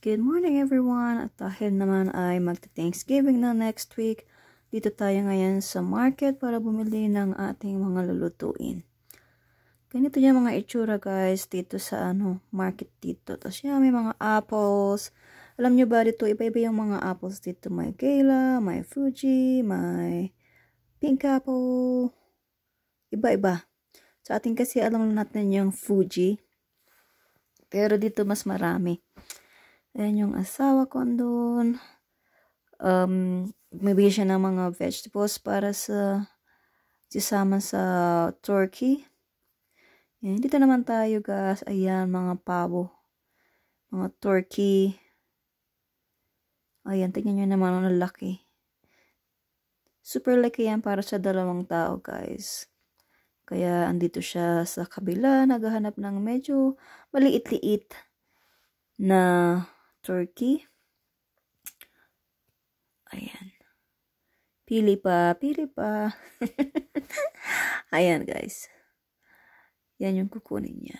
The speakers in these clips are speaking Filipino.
Good morning everyone! At dahil naman ay magta-Thanksgiving na next week, dito tayo ngayon sa market para bumili ng ating mga lulutuin. Ganito yung mga itsura guys dito sa market dito. Tapos yan, may mga apples. Alam nyo ba dito, iba-iba yung mga apples dito. May Gala, may Fuji, may pink apple. Iba-iba. Sa atin kasi alam natin yung Fuji. Pero dito mas marami. Ayan yung asawa ko andun. Mabili siya ng mga vegetables para sisama sa turkey. Ayan, dito naman tayo guys. Ayan, mga pabo. Mga turkey. Ayan, tingnan nyo naman ang laki. Super laki yan para sa 2 tao guys. Kaya andito siya sa kabila. Naghahanap ng medyo maliit-liit na turkey. Ayan. Pili pa, pili pa. Ayan, guys. Yan yung kukunin niya.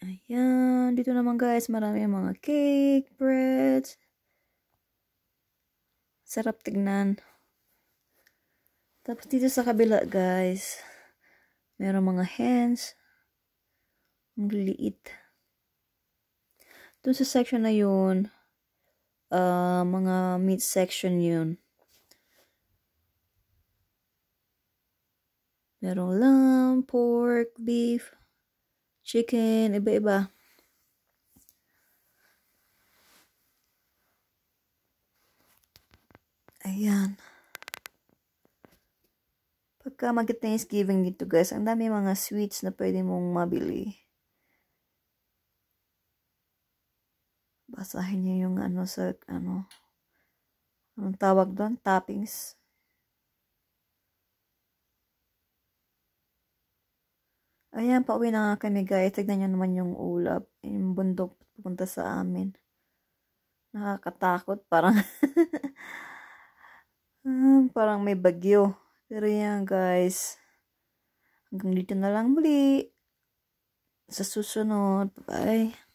Ayan. Dito naman, guys, marami mga cake, bread. Sarap tignan. Tapos dito sa kabila, guys, meron mga hens. Ang liit. Doon sa section na yun, mga meat section yun. Merong lamb, pork, beef, chicken, iba-iba. Ayan. Pagka mag-Thanksgiving dito guys, ang dami mga sweets na pwede mong mabili. Basahin niyo yung anong tawag doon? Toppings. Ayan, pauwi na nga kami guys. Tignan nyo naman yung ulap. Yung bundok pupunta sa amin. Nakakatakot. Parang parang may bagyo. Pero yan guys. Hanggang dito na lang muli. Sa susunod. Bye.